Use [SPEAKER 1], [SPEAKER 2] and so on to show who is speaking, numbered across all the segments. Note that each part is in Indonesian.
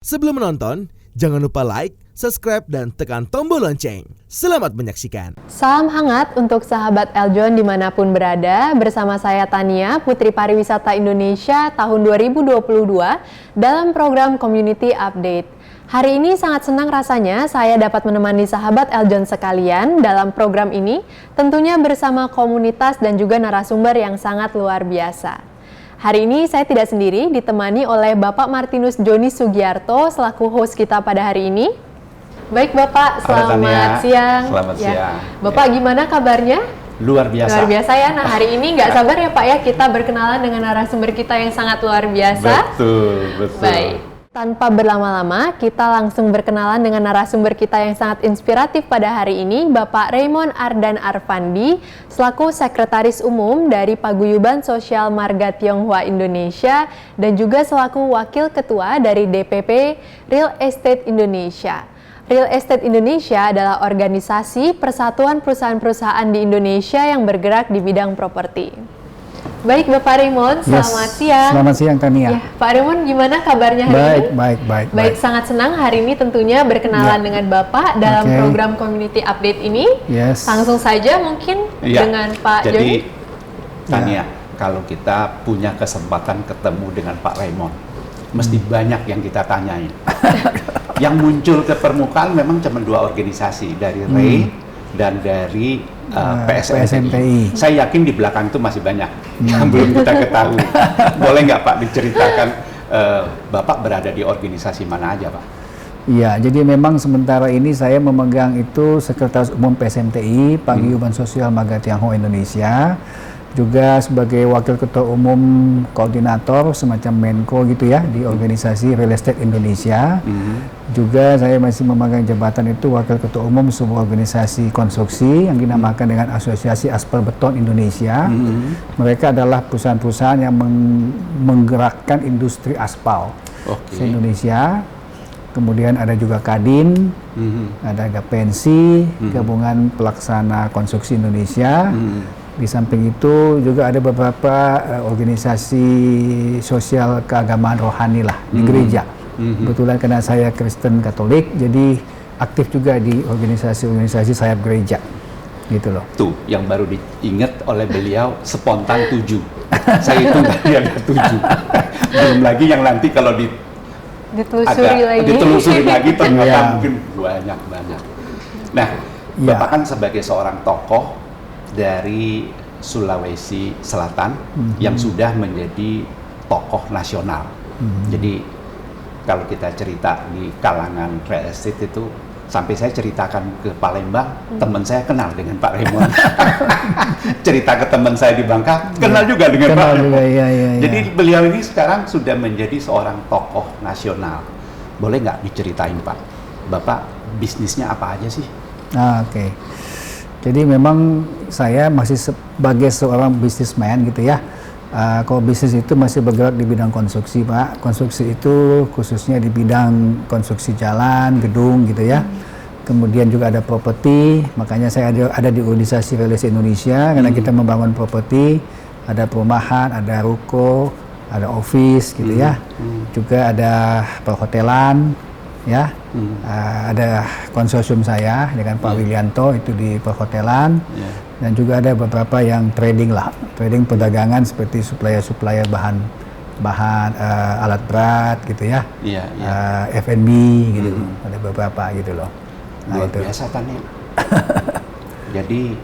[SPEAKER 1] Sebelum menonton, jangan lupa like, subscribe, dan tekan tombol lonceng. Selamat menyaksikan.
[SPEAKER 2] Salam hangat untuk sahabat Eljon dimanapun berada. Bersama saya Tania, Putri Pariwisata Indonesia tahun 2022 dalam program Community Update. Hari ini sangat senang rasanya saya dapat menemani sahabat Eljon sekalian dalam program ini, tentunya bersama komunitas dan juga narasumber yang sangat luar biasa. Hari ini saya tidak sendiri, ditemani oleh Bapak Martinus Joni Sugiarto selaku host kita pada hari ini. Baik Bapak, selamat siang.
[SPEAKER 3] Selamat siang.
[SPEAKER 2] Bapak gimana kabarnya?
[SPEAKER 3] Luar biasa.
[SPEAKER 2] Luar biasa ya. Nah hari ini nggak sabar ya Pak ya kita berkenalan dengan narasumber kita yang sangat luar biasa.
[SPEAKER 3] Betul.
[SPEAKER 2] Baik. Tanpa berlama-lama, kita langsung berkenalan dengan narasumber kita yang sangat inspiratif pada hari ini, Bapak Raymond Ardan Arfandi, selaku Sekretaris Umum dari Paguyuban Sosial Marga Tionghoa Indonesia, dan juga selaku Wakil Ketua dari DPP Real Estate Indonesia. Real Estate Indonesia adalah organisasi persatuan perusahaan-perusahaan di Indonesia yang bergerak di bidang properti. Baik Bapak Raymond, selamat siang.
[SPEAKER 4] Selamat siang Tania.
[SPEAKER 2] Ya, Pak Raymond gimana kabarnya hari ini?
[SPEAKER 4] Baik.
[SPEAKER 2] Sangat senang hari ini tentunya berkenalan dengan Bapak dalam program Community Update ini. Langsung saja mungkin dengan Pak Joni.
[SPEAKER 3] Jadi Tania, kalau kita punya kesempatan ketemu dengan Pak Raymond, mesti banyak yang kita tanyain. Yang muncul ke permukaan memang cuma dua organisasi, dari REI dan dari PSMTI. Saya yakin di belakang itu masih banyak yang belum kita ketahui. Boleh nggak Pak diceritakan Bapak berada di organisasi mana aja Pak?
[SPEAKER 4] Iya, jadi memang sementara ini saya memegang itu Sekretaris Umum PSMTI, Paguyuban Sosial Marga Tionghoa Indonesia, juga sebagai Wakil Ketua Umum Koordinator semacam Menko gitu ya di organisasi Real Estate Indonesia. Juga saya masih memegang jabatan itu Wakil Ketua Umum sebuah organisasi konstruksi yang dinamakan dengan Asosiasi Aspal Beton Indonesia. Mereka adalah perusahaan-perusahaan yang menggerakkan industri aspal se-Indonesia. Kemudian ada juga Kadin, ada Gapensi, Gabungan Pelaksana Konstruksi Indonesia. Di samping itu juga ada beberapa organisasi sosial keagamaan rohani lah di gereja. Kebetulan karena saya Kristen Katolik, jadi aktif juga di organisasi-organisasi sayap gereja, gitu loh.
[SPEAKER 3] Tuh, yang baru diingat oleh beliau spontan 7. Saya itu ada 7. Belum lagi yang nanti kalau ditelusuri lagi ternyata mungkin banyak. Nah, Bapak kan sebagai seorang tokoh dari Sulawesi Selatan yang sudah menjadi tokoh nasional. Jadi kalau kita cerita di kalangan real estate itu, sampai saya ceritakan ke Palembang, teman saya kenal dengan Pak Raymond. Cerita ke teman saya di Bangka, kenal juga dengan Pak Raymond. Jadi beliau ini sekarang sudah menjadi seorang tokoh nasional. Boleh nggak diceritain Pak, Bapak bisnisnya apa aja sih?
[SPEAKER 4] Oke. Jadi memang saya masih sebagai seorang businessman gitu ya. Kalau bisnis itu masih bergerak di bidang konstruksi Pak. Konstruksi itu khususnya di bidang konstruksi jalan, gedung gitu ya. Kemudian juga ada properti, makanya saya ada di organisasi Real Estate Indonesia karena kita membangun properti, ada perumahan, ada ruko, ada office gitu ya. Juga ada perhotelan ya. Ada konsorsium saya dengan Pak Willianto itu di perhotelan. Dan juga ada beberapa yang trading perdagangan seperti supplier bahan alat berat gitu ya, F&B gitu, ada beberapa gitu loh.
[SPEAKER 3] Luar biasa Tania. Jadi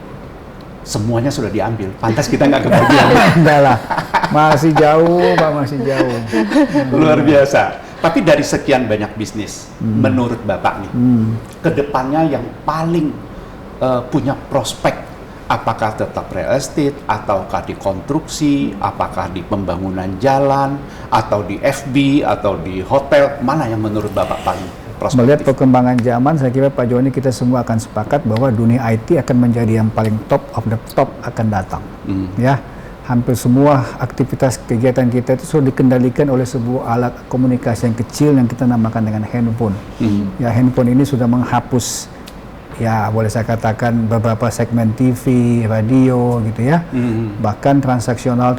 [SPEAKER 3] semuanya sudah diambil, pantas kita nggak kebagian.
[SPEAKER 4] Enggak lah, masih jauh Pak, masih jauh.
[SPEAKER 3] Luar biasa. Tapi dari sekian banyak bisnis, menurut Bapak nih, kedepannya yang paling punya prospek, apakah tetap real estate, ataukah di konstruksi, apakah di pembangunan jalan, atau di FB, atau di hotel, mana yang menurut Bapak paling prospektif?
[SPEAKER 4] Melihat perkembangan zaman, saya kira Pak Joni kita semua akan sepakat bahwa dunia IT akan menjadi yang paling top of the top akan datang. Ya, hampir semua aktivitas kegiatan kita itu sudah dikendalikan oleh sebuah alat komunikasi yang kecil yang kita namakan dengan handphone. Ya, handphone ini sudah menghapus ya boleh saya katakan beberapa segmen TV, radio gitu ya. Bahkan transaksional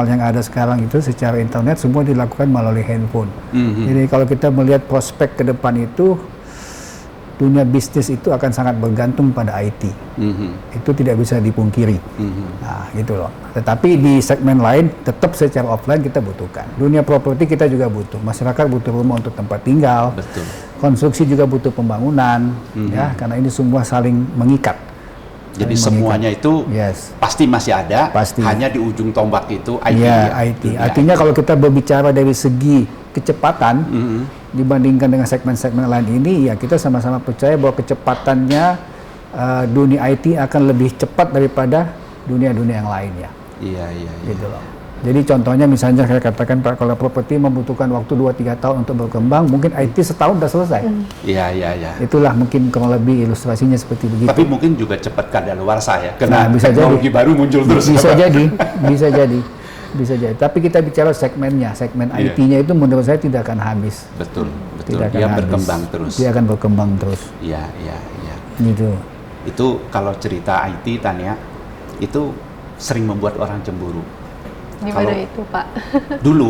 [SPEAKER 4] yang ada sekarang itu secara internet semua dilakukan melalui handphone. Jadi kalau kita melihat prospek ke depan itu, dunia bisnis itu akan sangat bergantung pada IT. Itu tidak bisa dipungkiri. Nah, gitu loh. Tetapi di segmen lain tetap secara offline kita butuhkan. Dunia properti kita juga butuh. Masyarakat butuh rumah untuk tempat tinggal.
[SPEAKER 3] Betul.
[SPEAKER 4] Konstruksi juga butuh pembangunan, ya, karena ini semua saling mengikat.
[SPEAKER 3] Jadi semuanya itu pasti masih ada.
[SPEAKER 4] Pasti.
[SPEAKER 3] Hanya di ujung tombak itu IT.
[SPEAKER 4] Ya, IT. Artinya kalau kita berbicara dari segi kecepatan, dibandingkan dengan segmen-segmen lain ini, ya kita sama-sama percaya bahwa kecepatannya dunia IT akan lebih cepat daripada dunia-dunia yang lainnya.
[SPEAKER 3] Iya.
[SPEAKER 4] Gitu loh. Jadi contohnya misalnya saya katakan Pak, kalau properti membutuhkan waktu 2-3 tahun untuk berkembang, mungkin IT setahun sudah selesai.
[SPEAKER 3] Iya.
[SPEAKER 4] Itulah mungkin kurang lebih ilustrasinya seperti begitu.
[SPEAKER 3] Tapi mungkin juga cepat kadaluarsa ya, karena
[SPEAKER 4] bisa
[SPEAKER 3] teknologi baru muncul terus.
[SPEAKER 4] Bisa jadi. Tapi kita bicara segmennya, segmen IT-nya itu menurut saya tidak akan habis.
[SPEAKER 3] Betul.
[SPEAKER 4] Tidak
[SPEAKER 3] Dia
[SPEAKER 4] akan
[SPEAKER 3] berkembang
[SPEAKER 4] habis.
[SPEAKER 3] terus.
[SPEAKER 4] Dia akan berkembang terus.
[SPEAKER 3] Iya.
[SPEAKER 4] Gitu.
[SPEAKER 3] Itu kalau cerita IT, Tania, itu sering membuat orang cemburu.
[SPEAKER 2] Gimana
[SPEAKER 3] Kalau
[SPEAKER 2] itu, Pak?
[SPEAKER 3] Dulu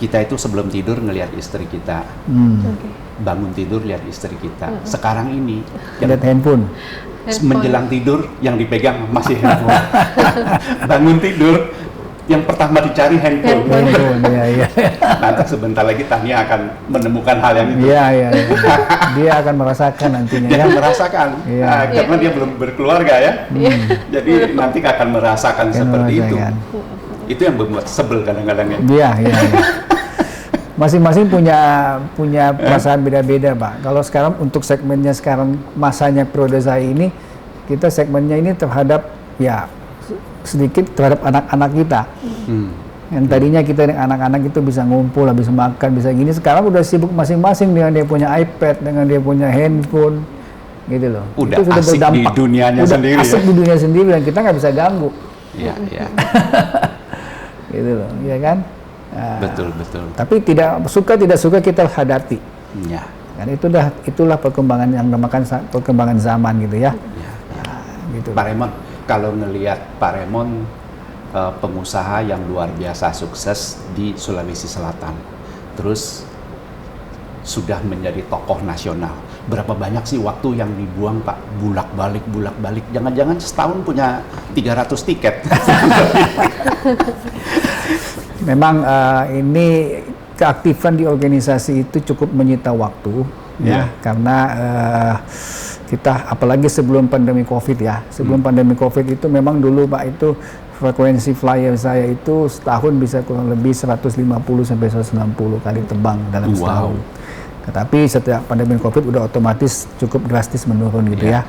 [SPEAKER 3] kita itu sebelum tidur ngelihat istri kita,
[SPEAKER 2] Oke.
[SPEAKER 3] bangun tidur lihat istri kita. Sekarang ini
[SPEAKER 4] Lihat handphone.
[SPEAKER 3] menjelang tidur yang dipegang masih handphone. Bangun tidur yang pertama dicari handphone.
[SPEAKER 4] Iya.
[SPEAKER 3] Nanti sebentar lagi Tania akan menemukan hal yang itu.
[SPEAKER 4] Iya. Dia akan merasakan nantinya.
[SPEAKER 3] Dia
[SPEAKER 4] Ya.
[SPEAKER 3] akan merasakan,
[SPEAKER 4] Iya.
[SPEAKER 3] karena dia belum berkeluarga ya. Jadi nanti akan merasakan seperti itu. Itu yang membuat sebel kadang-kadang ya.
[SPEAKER 4] Iya. Masing-masing punya perasaan beda-beda, Pak. Kalau sekarang untuk segmennya sekarang masanya periode saya ini, kita segmennya ini terhadap ya sedikit terhadap anak-anak kita. Yang tadinya kita dengan anak-anak itu bisa ngumpul, bisa makan, bisa gini. Sekarang udah sibuk masing-masing dengan dia punya iPad, dengan dia punya handphone, gitu loh.
[SPEAKER 3] Udah
[SPEAKER 4] itu sudah
[SPEAKER 3] asik
[SPEAKER 4] berdampak.
[SPEAKER 3] di dunianya sendiri.
[SPEAKER 4] Asik di dunia sendiri dan kita nggak bisa ganggu.
[SPEAKER 3] Iya.
[SPEAKER 4] Gitu loh, ya kan? Nah,
[SPEAKER 3] Betul.
[SPEAKER 4] tapi tidak suka kita hadapi.
[SPEAKER 3] Ya.
[SPEAKER 4] Kan itulah perkembangan yang dinamakan perkembangan zaman gitu ya. Nah, gitu.
[SPEAKER 3] Pak Remon, kalau ngelihat Pak Remon pengusaha yang luar biasa sukses di Sulawesi Selatan, terus sudah menjadi tokoh nasional. Berapa banyak sih waktu yang dibuang Pak? Bulak-balik. Jangan-jangan setahun punya 300 tiket.
[SPEAKER 4] Memang ini keaktifan di organisasi itu cukup menyita waktu, ya, karena kita apalagi sebelum pandemi COVID ya, pandemi COVID itu memang dulu Pak itu frekuensi flyer saya itu setahun bisa kurang lebih 150 sampai 160 kali terbang dalam setahun. Tetapi setelah pandemi COVID udah otomatis cukup drastis menurun gitu ya.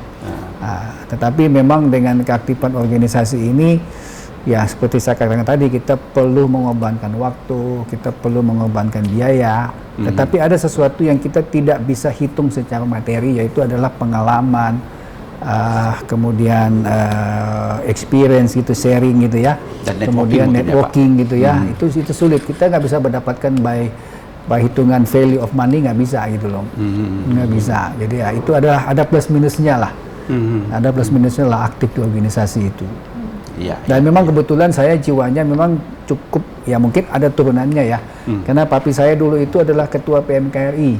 [SPEAKER 4] Nah, tetapi memang dengan keaktifan organisasi ini, ya seperti saya katakan tadi, kita perlu mengorbankan waktu, kita perlu mengorbankan biaya, tetapi ada sesuatu yang kita tidak bisa hitung secara materi, yaitu adalah pengalaman, kemudian experience gitu, sharing gitu ya,
[SPEAKER 3] dan
[SPEAKER 4] kemudian networking gitu ya, itu sulit, kita nggak bisa mendapatkan by hitungan value of money, nggak bisa gitu loh, nggak bisa. Jadi ya itu ada plus minusnya lah, ada plus minusnya lah aktif di organisasi itu. Dan memang kebetulan saya jiwanya memang cukup, ya mungkin ada turunannya ya, karena papi saya dulu itu adalah ketua PMKRI.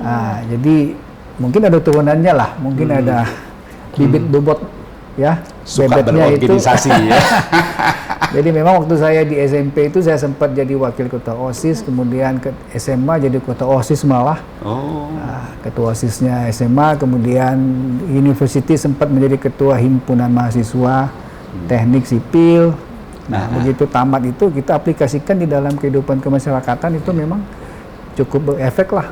[SPEAKER 4] Nah, jadi mungkin ada turunannya lah, mungkin ada bibit bobot ya,
[SPEAKER 3] suka
[SPEAKER 4] bebetnya
[SPEAKER 3] berorganisasi
[SPEAKER 4] itu.
[SPEAKER 3] ya.
[SPEAKER 4] Jadi memang waktu saya di SMP itu saya sempat jadi wakil ketua OSIS, kemudian ke SMA jadi ketua OSIS malah. Nah, ketua OSISnya SMA, kemudian university sempat menjadi ketua himpunan mahasiswa teknik sipil. Nah, begitu tamat itu kita aplikasikan di dalam kehidupan kemasyarakatan, itu memang cukup berefek lah.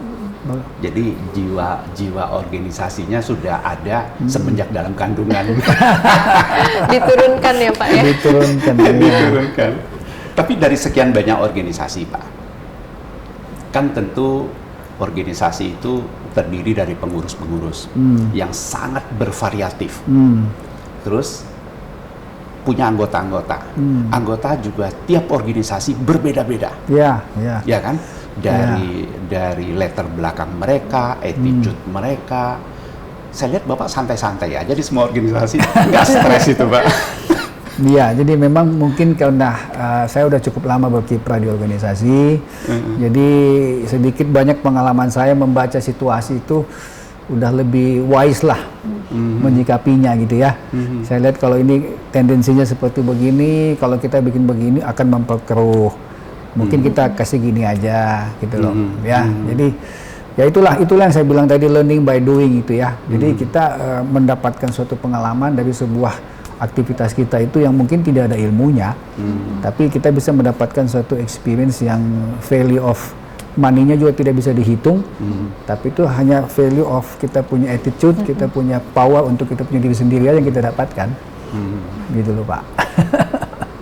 [SPEAKER 3] Jadi jiwa organisasinya sudah ada semenjak dalam kandungan.
[SPEAKER 2] Diturunkan ya Pak ya?
[SPEAKER 3] Diturunkan. Tapi dari sekian banyak organisasi Pak, kan tentu organisasi itu terdiri dari pengurus-pengurus yang sangat bervariatif. Terus punya anggota-anggota. Anggota juga tiap organisasi berbeda-beda. Ya kan? Dari latar belakang mereka, attitude mereka, saya lihat Bapak santai-santai aja di semua organisasi, nggak stres itu Pak.
[SPEAKER 4] Iya, jadi memang mungkin karena saya udah cukup lama berkiprah di organisasi, jadi sedikit banyak pengalaman saya membaca situasi itu udah lebih wise lah menyikapinya gitu ya. Saya lihat kalau ini tendensinya seperti begini, kalau kita bikin begini akan memperkeruh. Mungkin kita kasih gini aja gitu loh, ya. Jadi ya itulah yang saya bilang tadi, learning by doing itu ya. Jadi kita mendapatkan suatu pengalaman dari sebuah aktivitas kita itu yang mungkin tidak ada ilmunya, tapi kita bisa mendapatkan suatu experience yang value of money-nya juga tidak bisa dihitung, tapi itu hanya value of kita punya attitude, kita punya power untuk kita punya diri sendiri aja yang kita dapatkan, gitu loh Pak.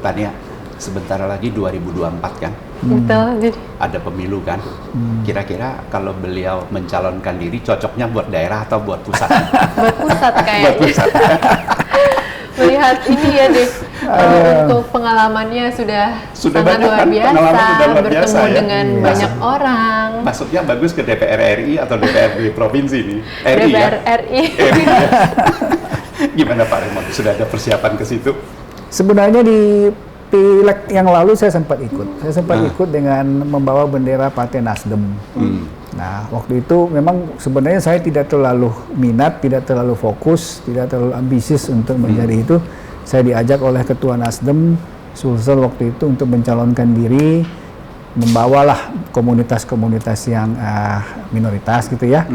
[SPEAKER 3] Tania, sebentar lagi 2024 kan?
[SPEAKER 2] Betul.
[SPEAKER 3] Ada pemilu kan? Kira-kira kalau beliau mencalonkan diri cocoknya buat daerah atau buat pusat?
[SPEAKER 2] Buat pusat
[SPEAKER 3] Buat
[SPEAKER 2] kayaknya.
[SPEAKER 3] pusat.
[SPEAKER 2] Melihat ini ya deh, untuk pengalamannya sudah sangat
[SPEAKER 3] banyak
[SPEAKER 2] luar
[SPEAKER 3] kan?
[SPEAKER 2] biasa,
[SPEAKER 3] Pengalaman sudah luar
[SPEAKER 2] bertemu
[SPEAKER 3] biasa, ya?
[SPEAKER 2] dengan
[SPEAKER 3] Iya.
[SPEAKER 2] banyak orang.
[SPEAKER 3] Masuknya bagus ke DPR RI atau DPRD provinsi nih? RI ya?
[SPEAKER 2] DPR RI.
[SPEAKER 3] RI ya? Gimana Pak Raymond? Sudah ada persiapan ke situ?
[SPEAKER 4] Sebenarnya di pileg yang lalu saya sempat ikut. Saya sempat ikut dengan membawa bendera Partai Nasdem. Nah, waktu itu memang sebenarnya saya tidak terlalu minat, tidak terlalu fokus, tidak terlalu ambisius untuk menjadi itu. Saya diajak oleh Ketua Nasdem, Sulsel waktu itu untuk mencalonkan diri, membawalah komunitas-komunitas yang minoritas gitu ya.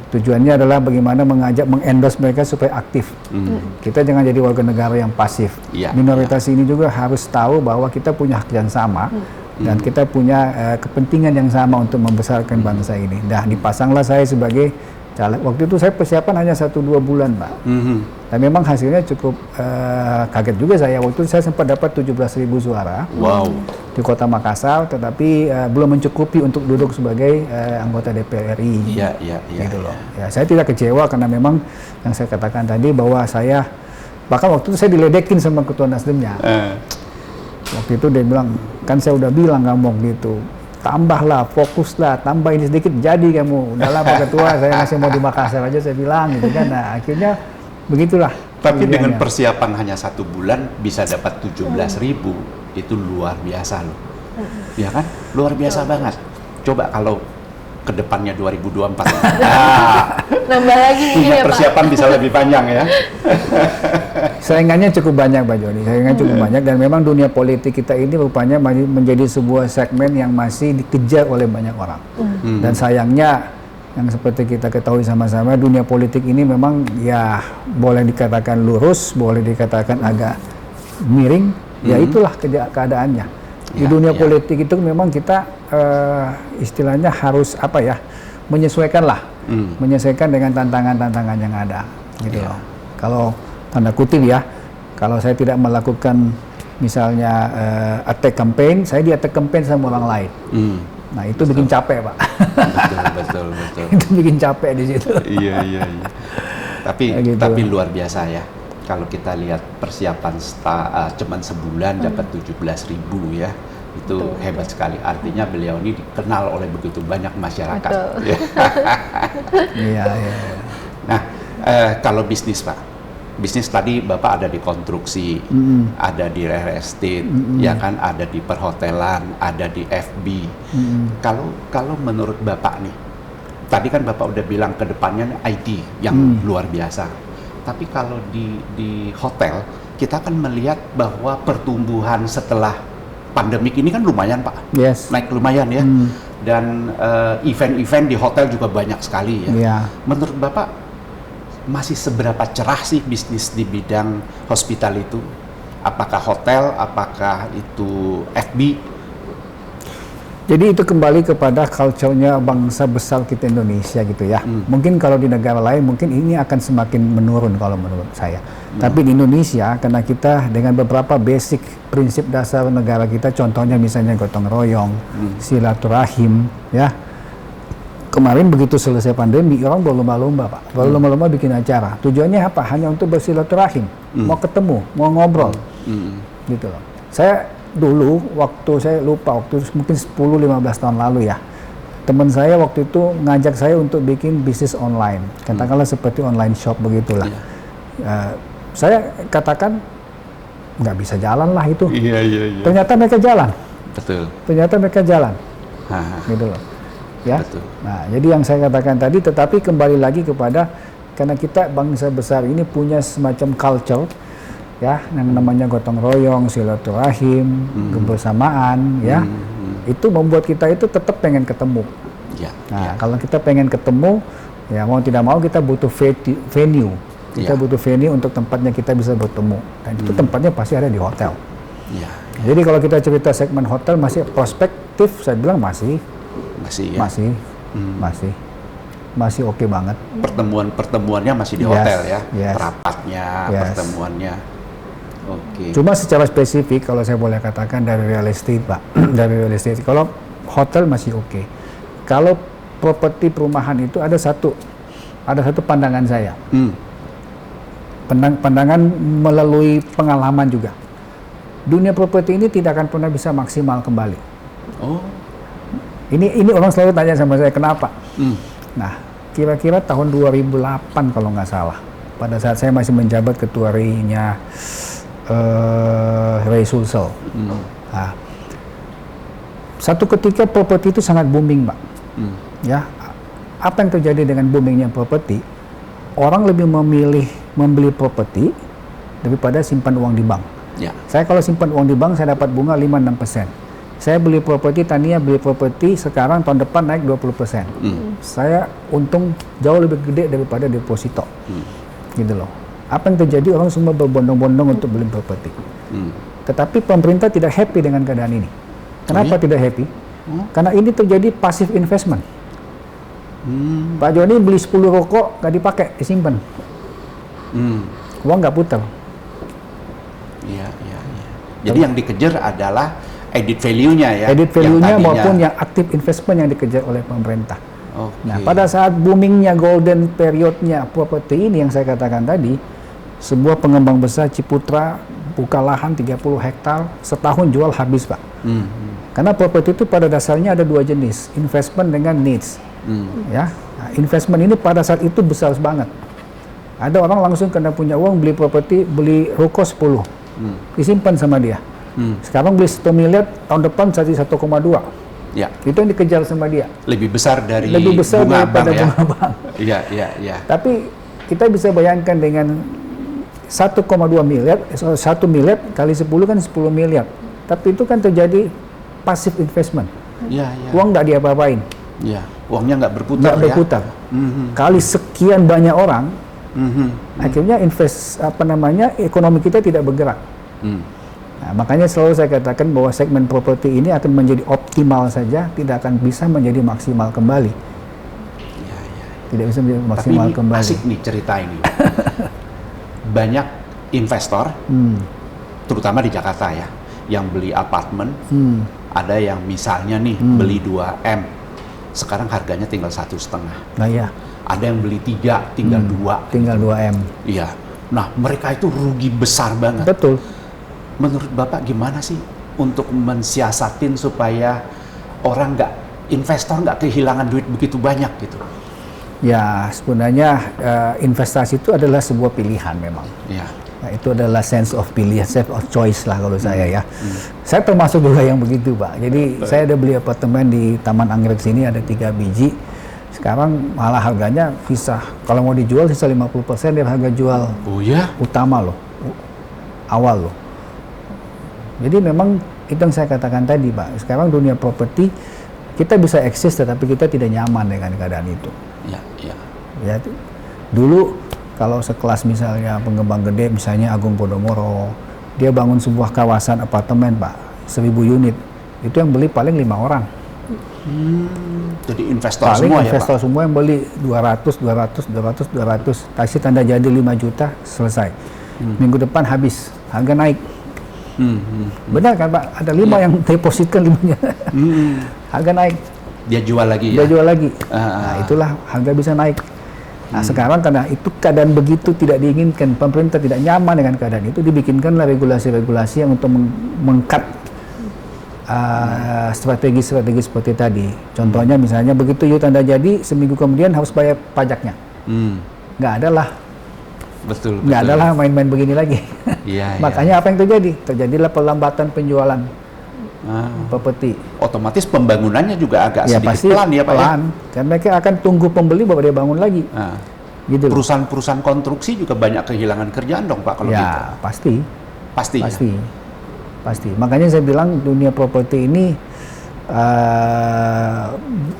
[SPEAKER 4] Tujuannya adalah bagaimana mengajak, mengendorse mereka supaya aktif. Kita jangan jadi warga negara yang pasif.
[SPEAKER 3] Iya,
[SPEAKER 4] Minoritas ini juga harus tahu bahwa kita punya hak yang sama. Dan kita punya kepentingan yang sama untuk membesarkan bangsa ini. Nah, dipasanglah saya sebagai caleg. Waktu itu saya persiapan hanya 1-2 bulan, Pak. Dan memang hasilnya cukup kaget juga saya. Waktu itu saya sempat dapat 17.000 suara di Kota Makassar, tetapi belum mencukupi untuk duduk sebagai anggota DPR RI.
[SPEAKER 3] Iya.
[SPEAKER 4] Gitu loh. Ya, saya tidak kecewa karena memang yang saya katakan tadi bahwa saya, bahkan waktu itu saya diledekin sama Ketua Nasdemnya. Waktu itu dia bilang, kan saya udah bilang kamu gitu, tambahlah, fokuslah, tambah ini sedikit jadi kamu. Udahlah Pak Ketua, saya masih mau di Makassar aja, saya bilang gitu kan. Nah, akhirnya begitulah.
[SPEAKER 3] Tapi dengan
[SPEAKER 4] pilihannya.
[SPEAKER 3] persiapan hanya 1 bulan bisa dapat 17.000, itu luar biasa loh. Ya kan? Luar biasa banget. Coba kalau ke depannya 2024.
[SPEAKER 2] Nambah lagi mungkin
[SPEAKER 3] Punya
[SPEAKER 2] ya Pak.
[SPEAKER 3] persiapan bisa lebih panjang ya.
[SPEAKER 4] Saingannya cukup banyak Pak Joni, saingannya cukup banyak, dan memang dunia politik kita ini rupanya menjadi sebuah segmen yang masih dikejar oleh banyak orang. Dan sayangnya, yang seperti kita ketahui sama-sama, dunia politik ini memang ya boleh dikatakan lurus, boleh dikatakan agak miring, ya itulah keadaannya. Di dunia politik itu memang kita istilahnya harus apa ya, menyesuaikan lah, menyesuaikan dengan tantangan-tantangan yang ada, gitu loh. Kalau tanda kutip ya, kalau saya tidak melakukan misalnya attack campaign, saya di attack campaign sama orang lain. Nah itu bikin capek Pak.
[SPEAKER 3] Betul.
[SPEAKER 4] Itu bikin capek di situ.
[SPEAKER 3] Iya. Tapi
[SPEAKER 4] Ya, gitu.
[SPEAKER 3] tapi luar biasa ya. Kalau kita lihat persiapan cuman sebulan dapat 17.000 ya. Itu hebat sekali. Artinya beliau ini dikenal oleh begitu banyak masyarakat.
[SPEAKER 2] Betul.
[SPEAKER 3] Ya.
[SPEAKER 4] Iya.
[SPEAKER 3] Nah, kalau bisnis Pak. Bisnis tadi Bapak ada di konstruksi, ada di real estate, ya kan, ada di perhotelan, ada di FB. Kalau menurut Bapak nih, tadi kan Bapak udah bilang ke depannya IT yang luar biasa. Tapi kalau di hotel, kita kan melihat bahwa pertumbuhan setelah pandemik ini kan lumayan Pak,
[SPEAKER 4] Yes.
[SPEAKER 3] naik lumayan ya. Dan event-event di hotel juga banyak sekali ya.
[SPEAKER 4] Iya.
[SPEAKER 3] Menurut Bapak, masih seberapa cerah sih bisnis di bidang hospital itu? Apakah hotel, apakah itu FB?
[SPEAKER 4] Jadi itu kembali kepada culture-nya bangsa besar kita Indonesia gitu ya. Mungkin kalau di negara lain mungkin ini akan semakin menurun kalau menurut saya. Tapi di Indonesia, karena kita dengan beberapa basic prinsip dasar negara kita, contohnya misalnya gotong royong, silaturahim, ya. Kemarin begitu selesai pandemi, orang berlomba-lomba Pak, berlomba-lomba bikin acara. Tujuannya apa? Hanya untuk bersilaturahim, mau ketemu, mau ngobrol, gitu loh. Saya dulu, waktu saya lupa, waktu mungkin 10-15 tahun lalu ya, teman saya waktu itu ngajak saya untuk bikin bisnis online, katakanlah seperti online shop begitulah. Saya katakan nggak bisa jalan lah itu.
[SPEAKER 3] Iya.
[SPEAKER 4] Ternyata mereka jalan.
[SPEAKER 3] Betul.
[SPEAKER 4] Ternyata mereka jalan. Gitu loh. Ya.
[SPEAKER 3] Betul.
[SPEAKER 4] Nah, jadi yang saya katakan tadi, tetapi kembali lagi kepada karena kita bangsa besar ini punya semacam culture, ya, yang namanya gotong royong, silaturahim, kebersamaan, ya, itu membuat kita itu tetap pengen ketemu. Nah, kalau kita pengen ketemu, ya mau tidak mau kita butuh venue, kita butuh venue untuk tempatnya kita bisa bertemu, dan itu tempatnya pasti ada di hotel. Jadi kalau kita cerita segmen hotel masih prospektif, saya bilang masih oke banget.
[SPEAKER 3] Pertemuannya masih di hotel ya, rapatnya, pertemuannya. Oke.
[SPEAKER 4] Cuma secara spesifik kalau saya boleh katakan dari real estate, Pak, dari real estate. Kalau hotel masih oke. Kalau properti perumahan itu ada satu pandangan saya. Pandangan melalui pengalaman juga. Dunia properti ini tidak akan pernah bisa maksimal kembali. Ini orang selalu tanya sama saya kenapa. Nah, kira-kira tahun 2008 kalau nggak salah, pada saat saya masih menjabat ketua RI-nya Ray Sulsel. Nah, satu ketika properti itu sangat booming, Pak. Ya, apa yang terjadi dengan boomingnya properti? Orang lebih memilih membeli properti daripada simpan uang di bank. Saya kalau simpan uang di bank saya dapat bunga 5-6%. Saya beli properti, Tania beli properti, sekarang tahun depan naik 20%. Saya untung jauh lebih gede daripada deposito. Gitu loh. Apa yang terjadi, orang semua berbondong-bondong untuk beli properti. Tetapi pemerintah tidak happy dengan keadaan ini. Kenapa tidak happy? Karena ini terjadi passive investment. Pak Joni beli 10 rokok, nggak dipakai, disimpan. Uang nggak putar.
[SPEAKER 3] Jadi yang dikejar adalah added value-nya ya.
[SPEAKER 4] Added value-nya maupun yang active investment yang dikejar oleh pemerintah. Nah, pada saat boomingnya golden period-nya properti ini yang saya katakan tadi, sebuah pengembang besar Ciputra buka lahan 30 hektar, setahun jual habis, Pak. Karena properti itu pada dasarnya ada dua jenis, investment dengan needs. Ya, nah, investment ini pada saat itu besar banget. Ada orang langsung karena punya uang beli properti, beli ruko 10, disimpan sama dia. Sekarang beli 1 miliar, tahun depan jadi 1,2. Itu yang dikejar sama dia.
[SPEAKER 3] Lebih besar
[SPEAKER 4] bunga
[SPEAKER 3] bank ya.
[SPEAKER 4] Bunga bank.
[SPEAKER 3] Iya.
[SPEAKER 4] Tapi kita bisa bayangkan dengan 1,2 miliar, 1 miliar kali 10 kan 10 miliar. Tapi itu kan terjadi passive investment. Uang nggak diapa-apain.
[SPEAKER 3] Uangnya nggak berputar. Kali sekian banyak orang, akhirnya ekonomi kita tidak bergerak. Nah, makanya selalu saya katakan bahwa segmen properti ini akan menjadi optimal saja, tidak akan bisa menjadi maksimal kembali. Tidak bisa menjadi maksimal kembali. Asik nih cerita ini. Banyak investor, terutama di Jakarta ya, yang beli apartemen, ada yang misalnya nih beli 2M, sekarang harganya tinggal 1,5.
[SPEAKER 4] Nah ya.
[SPEAKER 3] Ada yang beli 3, tinggal 2.
[SPEAKER 4] Tinggal 2M.
[SPEAKER 3] Iya. Nah, mereka itu rugi besar banget.
[SPEAKER 4] Betul.
[SPEAKER 3] Menurut Bapak gimana sih untuk mensiasatin supaya investor nggak kehilangan duit begitu banyak gitu?
[SPEAKER 4] Ya, sebenarnya investasi itu adalah sebuah pilihan memang. Nah, itu adalah sense of pilihan, sense of choice lah kalau saya ya. Saya termasuk juga yang begitu, Pak. Jadi saya ada beli apartemen di Taman Anggrek sini, ada 3 biji. Sekarang malah harganya bisa, kalau mau dijual sisa 50% dari harga jual utama loh, awal loh. Jadi memang itu yang saya katakan tadi, Pak. Sekarang dunia properti kita bisa eksis, tetapi kita tidak nyaman dengan keadaan itu. Ya, dulu kalau sekelas misalnya pengembang gede, misalnya Agung Podomoro, dia bangun sebuah kawasan apartemen, Pak, 1000 unit, itu yang beli paling 5 orang.
[SPEAKER 3] Jadi investor
[SPEAKER 4] paling
[SPEAKER 3] semua
[SPEAKER 4] investor
[SPEAKER 3] ya, Pak?
[SPEAKER 4] semua yang beli 200, kasih tanda jadi 5 juta, selesai. Minggu depan habis, harga naik. Benar kan, Pak? Ada 5 yang depositkan 5-nya. Harga naik.
[SPEAKER 3] Dia jual lagi
[SPEAKER 4] Dia jual lagi. Nah, itulah harga bisa naik. Nah, sekarang karena itu keadaan begitu tidak diinginkan, pemerintah tidak nyaman dengan keadaan itu, dibikinkanlah regulasi-regulasi yang untuk meng-cut strategi-strategi seperti tadi. Contohnya misalnya begitu you tanda jadi, seminggu kemudian harus bayar pajaknya. Nggak ada lah.
[SPEAKER 3] Betul.
[SPEAKER 4] Nggak ada lah main-main begini lagi.
[SPEAKER 3] Iya,
[SPEAKER 4] Makanya apa yang terjadi? Terjadilah pelambatan penjualan properti.
[SPEAKER 3] Otomatis pembangunannya juga agak
[SPEAKER 4] Ya
[SPEAKER 3] sedikit
[SPEAKER 4] pasti
[SPEAKER 3] pelan ya Pak
[SPEAKER 4] pelan. Karena mereka akan tunggu pembeli baru dia bangun lagi.
[SPEAKER 3] ya.
[SPEAKER 4] Gitu loh.
[SPEAKER 3] Perusahaan-perusahaan konstruksi juga banyak kehilangan kerjaan dong Pak kalau gitu.
[SPEAKER 4] Ya pasti.
[SPEAKER 3] Pasti. Ya?
[SPEAKER 4] Pasti. Makanya saya bilang dunia properti ini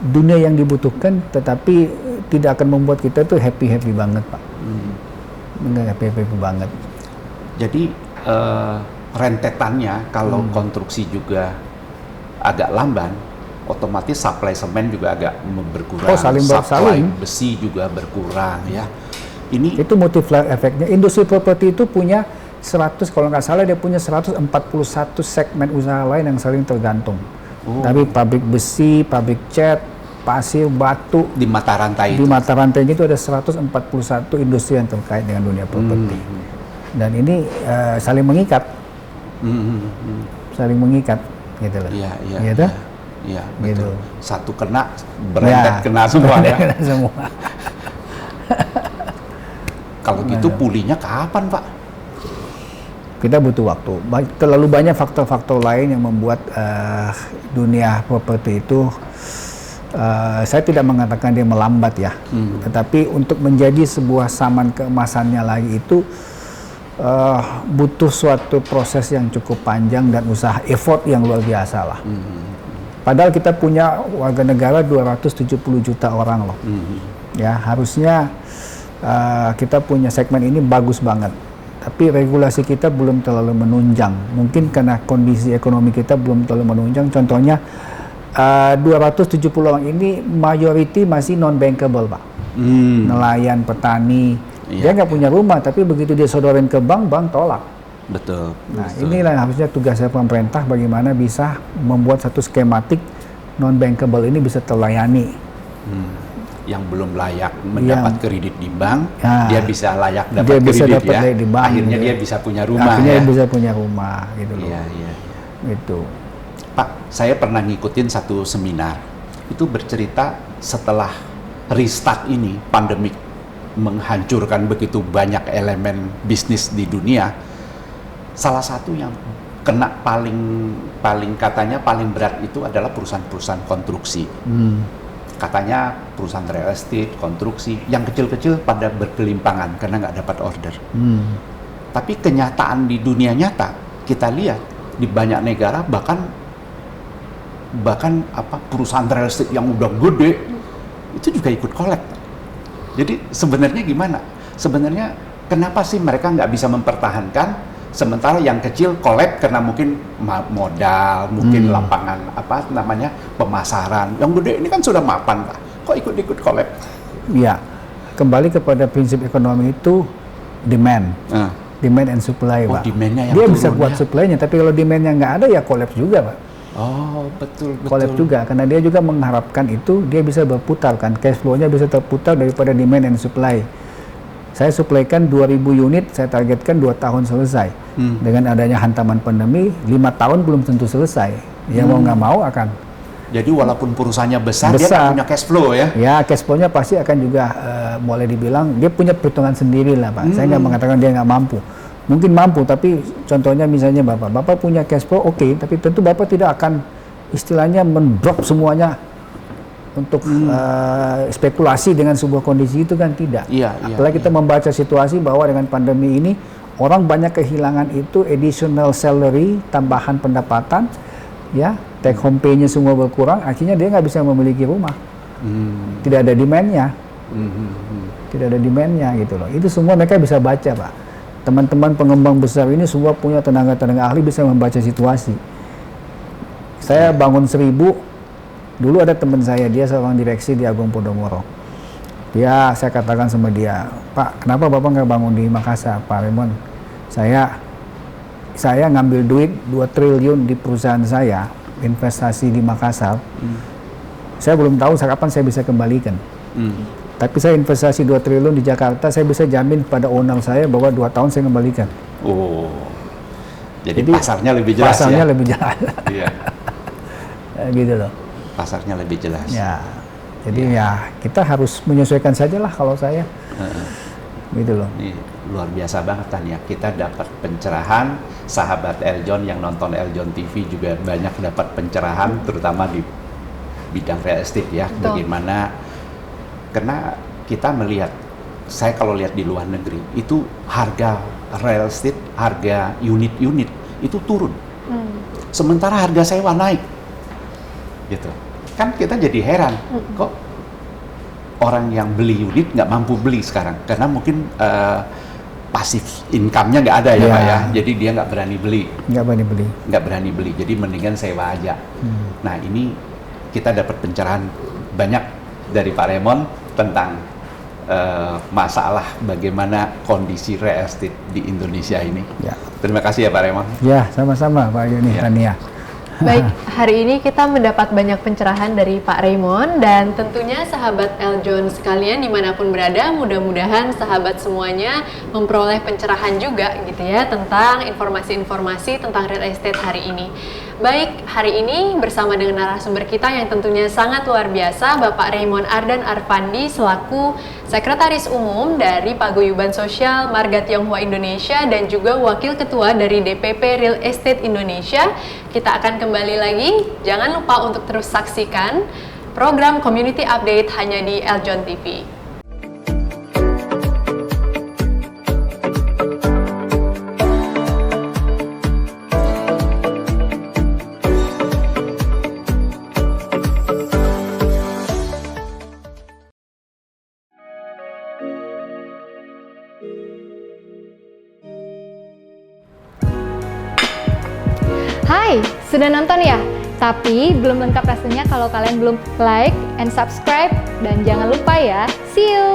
[SPEAKER 4] dunia yang dibutuhkan, tetapi tidak akan membuat kita tuh happy banget Pak. Enggak happy banget.
[SPEAKER 3] Jadi rentetannya kalau konstruksi juga agak lamban, otomatis supply semen juga agak berkurang.
[SPEAKER 4] Oh, saling
[SPEAKER 3] supply
[SPEAKER 4] bersaling.
[SPEAKER 3] besi juga berkurang ya. Ini
[SPEAKER 4] Itu multiplier efeknya. Industri properti itu punya 100, kalau nggak salah dia punya 141 segmen usaha lain yang saling tergantung. Tapi pabrik besi, pabrik cat, pasir, batu,
[SPEAKER 3] di mata rantai
[SPEAKER 4] di
[SPEAKER 3] itu.
[SPEAKER 4] mata rantainya itu ada 141 industri yang terkait dengan dunia properti. Dan ini saling mengikat, saling mengikat, gitu loh.
[SPEAKER 3] Iya, iya.
[SPEAKER 4] Gitu?
[SPEAKER 3] Iya,
[SPEAKER 4] Gitu.
[SPEAKER 3] betul. Satu kena, berentet
[SPEAKER 4] Ya.
[SPEAKER 3] kena semua ya.
[SPEAKER 4] Kena semua.
[SPEAKER 3] Kalau gitu pulihnya kapan Pak?
[SPEAKER 4] Kita butuh waktu. Terlalu banyak faktor-faktor lain yang membuat dunia properti itu, saya tidak mengatakan dia melambat ya, tetapi untuk menjadi sebuah saman keemasannya lagi itu butuh suatu proses yang cukup panjang dan usaha effort yang luar biasa lah. Padahal kita punya warga negara 270 juta orang loh. Ya, harusnya kita punya segmen ini bagus banget. Tapi regulasi kita belum terlalu menunjang. Mungkin karena kondisi ekonomi kita belum terlalu menunjang. Contohnya 270 orang ini majority masih non-bankable Pak. Nelayan, petani. Dia nggak punya rumah, tapi begitu dia sodorin ke bank, bank tolak.
[SPEAKER 3] Betul.
[SPEAKER 4] Nah inilah yang harusnya tugasnya pemerintah, bagaimana bisa membuat satu skematik non-bankable ini bisa terlayani.
[SPEAKER 3] Yang belum layak mendapat kredit di bank,
[SPEAKER 4] Ya.
[SPEAKER 3] dia bisa layak dapat
[SPEAKER 4] Dia bisa
[SPEAKER 3] kredit
[SPEAKER 4] dapat
[SPEAKER 3] ya.
[SPEAKER 4] di bank,
[SPEAKER 3] Akhirnya
[SPEAKER 4] gitu.
[SPEAKER 3] dia bisa punya rumah
[SPEAKER 4] Akhirnya
[SPEAKER 3] ya.
[SPEAKER 4] dia bisa punya rumah gitu loh.
[SPEAKER 3] Iya, iya.
[SPEAKER 4] Gitu.
[SPEAKER 3] Pak, saya pernah ngikutin satu seminar. Itu bercerita setelah restart ini, pandemik menghancurkan begitu banyak elemen bisnis di dunia. Salah satu yang kena paling katanya paling berat itu adalah perusahaan-perusahaan konstruksi. Katanya perusahaan real estate, konstruksi, yang kecil-kecil pada berkelimpangan karena nggak dapat order. Tapi kenyataan di dunia nyata, kita lihat di banyak negara bahkan perusahaan real estate yang udah gede itu juga ikut collect. Jadi sebenarnya gimana? Sebenarnya kenapa sih mereka nggak bisa mempertahankan? Sementara yang kecil collect karena mungkin modal, mungkin lapangan pemasaran. Yang gede ini kan sudah mapan Pak. Kok ikut-ikut collect?
[SPEAKER 4] Ya, kembali kepada prinsip ekonomi itu demand, demand and supply Pak.
[SPEAKER 3] Demand-nya yang
[SPEAKER 4] Dia
[SPEAKER 3] turun,
[SPEAKER 4] bisa buat
[SPEAKER 3] ya?
[SPEAKER 4] supply-nya, tapi kalau demand-nya nggak ada ya collapse juga Pak.
[SPEAKER 3] Oh betul.
[SPEAKER 4] Collapse juga, karena dia juga mengharapkan itu dia bisa berputar kan, cash flow-nya bisa terputar daripada demand and supply. Saya suplaikan 2.000 unit, saya targetkan 2 tahun selesai. Dengan adanya hantaman pandemi, 5 tahun belum tentu selesai. Ya mau nggak mau akan.
[SPEAKER 3] Jadi walaupun perusahaannya besar, dia
[SPEAKER 4] Besar.
[SPEAKER 3] nggak punya cash flow ya?
[SPEAKER 4] Ya cash flow-nya pasti akan juga boleh dibilang dia punya perhitungan sendiri lah Pak. Saya nggak mengatakan dia nggak mampu. Mungkin mampu, tapi contohnya misalnya Bapak punya cash flow, oke, tapi tentu Bapak tidak akan istilahnya mendrop semuanya untuk spekulasi dengan sebuah kondisi itu kan tidak.
[SPEAKER 3] Iya,
[SPEAKER 4] Apalagi kita membaca situasi bahwa dengan pandemi ini orang banyak kehilangan itu additional salary, tambahan pendapatan, ya take home pay-nya semua berkurang, akhirnya dia nggak bisa memiliki rumah. Tidak ada demand-nya, tidak ada demand-nya gitu loh. Itu semua mereka bisa baca Pak. Teman-teman pengembang besar ini semua punya tenaga-tenaga ahli bisa membaca situasi. Saya bangun 1000. Dulu ada teman saya, dia seorang direksi di Agung Podomoro. Saya katakan sama dia, Pak, kenapa Bapak nggak bangun di Makassar, Pak Raymond? Saya ngambil duit 2 triliun di perusahaan saya, investasi di Makassar. Saya belum tahu kapan saya bisa kembalikan. Tapi saya investasi 2 triliun di Jakarta, saya bisa jamin pada owner saya bahwa 2 tahun saya kembalikan.
[SPEAKER 3] Oh, jadi pasarnya lebih jelas
[SPEAKER 4] pasarnya
[SPEAKER 3] ya?
[SPEAKER 4] lebih jelas.
[SPEAKER 3] Iya.
[SPEAKER 4] gitu loh.
[SPEAKER 3] Pasarnya lebih jelas.
[SPEAKER 4] Ya, jadi ya kita harus menyesuaikan saja lah kalau saya, gitu loh.
[SPEAKER 3] Ini luar biasa banget Tania. Kita dapat pencerahan, sahabat Eljon yang nonton Eljon TV juga banyak dapat pencerahan, terutama di bidang real estate ya.
[SPEAKER 2] Betul.
[SPEAKER 3] Bagaimana, karena kita melihat, saya kalau lihat di luar negeri, itu harga real estate, harga unit-unit itu turun. Sementara harga sewa naik. Gitu. Kan kita jadi heran, kok orang yang beli unit nggak mampu beli sekarang? Karena mungkin pasif income-nya nggak ada ya Pak ya, jadi dia nggak berani beli. Nggak berani beli, jadi mendingan sewa aja. Nah ini kita dapat pencerahan banyak dari Pak Raymond tentang masalah bagaimana kondisi real estate di Indonesia ini.
[SPEAKER 4] Ya.
[SPEAKER 3] Terima kasih ya Pak Raymond.
[SPEAKER 4] Ya, sama-sama Pak Yuni, Tania.
[SPEAKER 2] Baik, hari ini kita mendapat banyak pencerahan dari Pak Raymond dan tentunya sahabat Eljon sekalian dimanapun berada, mudah-mudahan sahabat semuanya memperoleh pencerahan juga gitu ya tentang informasi-informasi tentang real estate hari ini. Baik, hari ini bersama dengan narasumber kita yang tentunya sangat luar biasa, Bapak Raymond Ardan Arfandi selaku Sekretaris Umum dari Paguyuban Sosial Marga Tionghoa Indonesia dan juga Wakil Ketua dari DPP Real Estate Indonesia. Kita akan kembali lagi, jangan lupa untuk terus saksikan program Community Update hanya di Eljon TV.
[SPEAKER 5] Hai, sudah nonton ya? Tapi belum lengkap rasanya kalau kalian belum like and subscribe. Dan jangan lupa ya, see you!